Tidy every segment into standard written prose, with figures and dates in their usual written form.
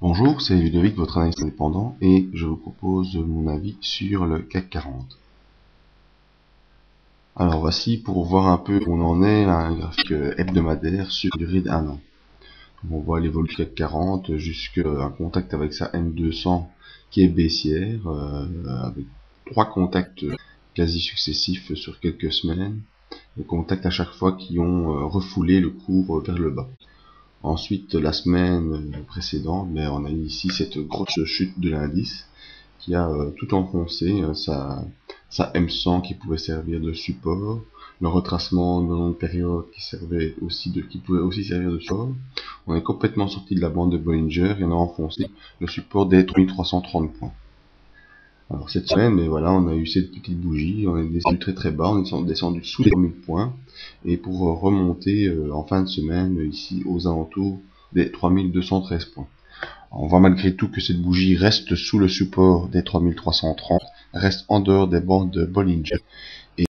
Bonjour, c'est Ludovic, votre analyste indépendant, et je vous propose mon avis sur le CAC 40. Alors voici pour voir un peu où on en est, un graphique hebdomadaire sur une durée d'1 an. On voit l'évolution du CAC 40 jusqu'à un contact avec sa M200 qui est baissière, avec 3 contacts quasi successifs sur quelques semaines, des contacts à chaque fois qui ont refoulé le cours vers le bas. Ensuite, la semaine précédente, on a eu ici cette grosse chute de l'indice qui a tout enfoncé sa M100 qui pouvait servir de support, le retracement de longue période qui pouvait aussi servir de support. On est complètement sorti de la bande de Bollinger et on a enfoncé le support des 3330 points. Alors cette semaine, voilà, on a eu cette petite bougie, on est descendu très bas, on est descendu sous les 3000 points, et pour remonter en fin de semaine, ici aux alentours des 3213 points. Alors, on voit malgré tout que cette bougie reste sous le support des 3330, reste en dehors des bandes de Bollinger, et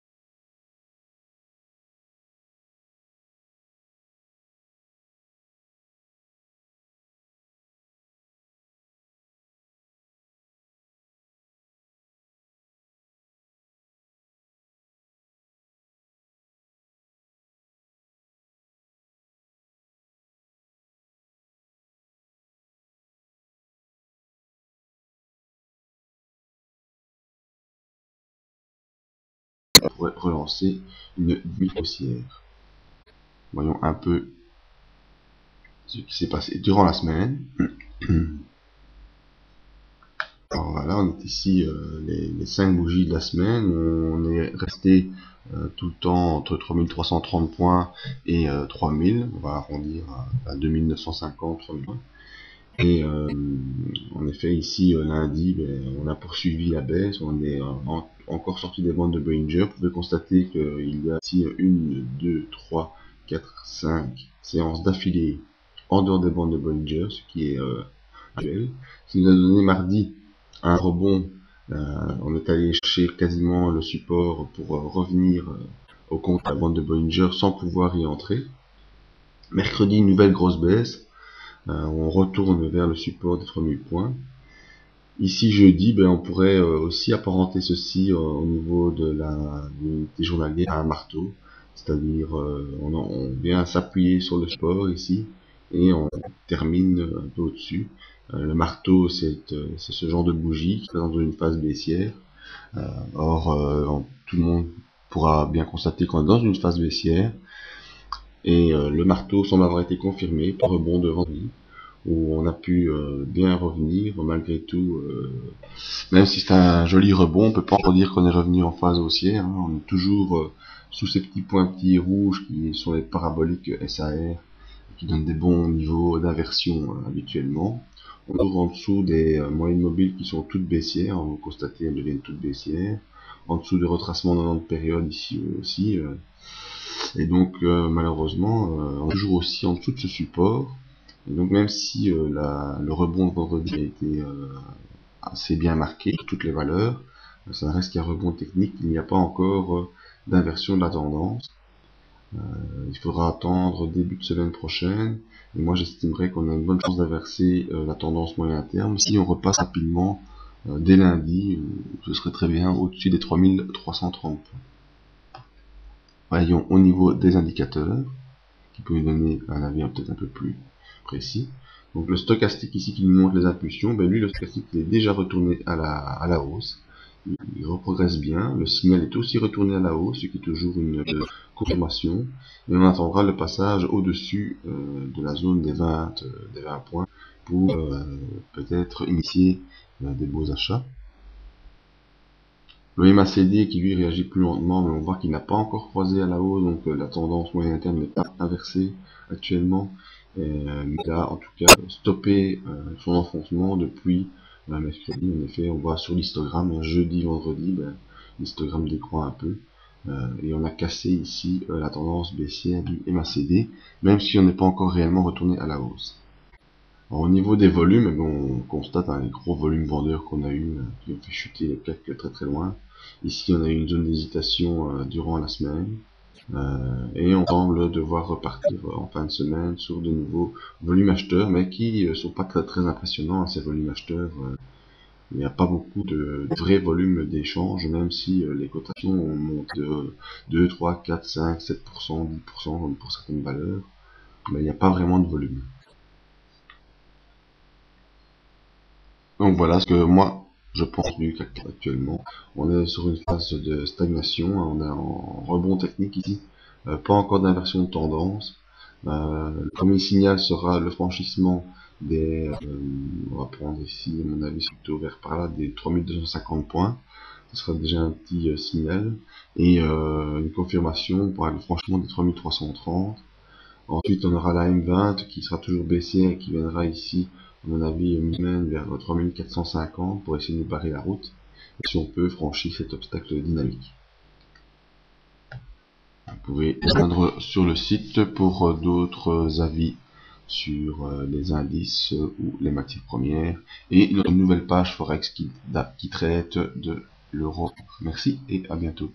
pourrait relancer une bulle haussière. Voyons un peu ce qui s'est passé durant la semaine. Alors voilà, on est ici les 5 bougies de la semaine, on est resté tout le temps entre 3330 points et 3000, on va arrondir à 2950, 3000 points. Et en effet ici lundi, on a poursuivi la baisse, on est encore sorti des bandes de Bollinger. Vous pouvez constater qu'il y a ici 1, 2, 3, 4, 5 séances d'affilée en dehors des bandes de Bollinger, ce qui est actuel. Ce qui nous a donné mardi un rebond, on est allé chercher quasiment le support pour revenir au compte de la bande de Bollinger sans pouvoir y entrer. Mercredi, une nouvelle grosse baisse, on retourne vers le support des 3000 points. Ici jeudi, on pourrait aussi apparenter ceci au niveau des journaliers à un marteau, c'est-à-dire on vient s'appuyer sur le support ici et on termine un peu au-dessus. Le marteau, c'est ce genre de bougie qui présente une phase baissière. Or, tout le monde pourra bien constater qu'on est dans une phase baissière et le marteau semble avoir été confirmé par le rebond de vendredi où on a pu bien revenir malgré tout. Même si c'est un joli rebond, on peut pas encore dire qu'on est revenu en phase haussière. Hein. On est toujours sous ces petits pointillés rouges qui sont les paraboliques SAR, qui donnent des bons niveaux d'inversion habituellement. On est toujours en dessous des moyennes mobiles qui sont toutes baissières. Vous constatez, elles deviennent toutes baissières. En dessous du retracement de longue période ici aussi. Et donc malheureusement, on est toujours aussi en dessous de ce support. Et donc même si le rebond de vendredi a été assez bien marqué sur toutes les valeurs, ça reste qu'un rebond technique, il n'y a pas encore d'inversion de la tendance. Il faudra attendre début de semaine prochaine, et moi j'estimerais qu'on a une bonne chance d'inverser la tendance moyen terme si on repasse rapidement dès lundi, ce serait très bien au-dessus des 3330 points. Voyons au niveau des indicateurs, qui peut nous donner un avis peut-être un peu plus précis. Donc le stochastique ici qui nous montre les impulsions, lui le stochastique il est déjà retourné à la hausse, il reprogresse bien, le signal est aussi retourné à la hausse, ce qui est toujours une confirmation, et on attendra le passage au-dessus de la zone des 20 points pour peut-être initier des beaux achats. Le MACD qui lui réagit plus lentement, mais on voit qu'il n'a pas encore croisé à la hausse, donc la tendance moyen terme n'est pas inversée actuellement. Il a en tout cas stoppé son enfoncement depuis mercredi. En effet, on voit sur l'histogramme, jeudi, vendredi, l'histogramme décroît un peu. Et on a cassé ici la tendance baissière du MACD, même si on n'est pas encore réellement retourné à la hausse. Alors, au niveau des volumes, on constate les gros volumes vendeurs qu'on a eu, qui ont fait chuter les plaques très loin. Ici, on a eu une zone d'hésitation durant la semaine. Et on semble devoir repartir en fin de semaine sur de nouveaux volumes acheteurs, mais qui sont pas très impressionnants, hein, ces volumes acheteurs. Il n'y a pas beaucoup de vrais volumes d'échanges, même si les cotations montent de 2, 3, 4, 5, 7%, 10% pour certaines valeurs, mais il n'y a pas vraiment de volume. Donc voilà ce que moi je pense du CAC actuellement. On est sur une phase de stagnation, hein, on est en rebond technique ici, pas encore d'inversion de tendance. Le premier signal sera le franchissement des, on va prendre ici, à mon avis, plutôt vers par là, des 3250 points. Ce sera déjà un petit signal. Et une confirmation pour le franchissement des 3330. Ensuite, on aura la M20 qui sera toujours baissière et qui viendra ici, à mon avis, mi-semaine vers 3450 pour essayer de nous barrer la route. Et si on peut franchir cet obstacle dynamique. Vous pouvez joindre sur le site pour d'autres avis sur les indices ou les matières premières et une nouvelle page Forex qui traite de l'euro. Merci et à bientôt.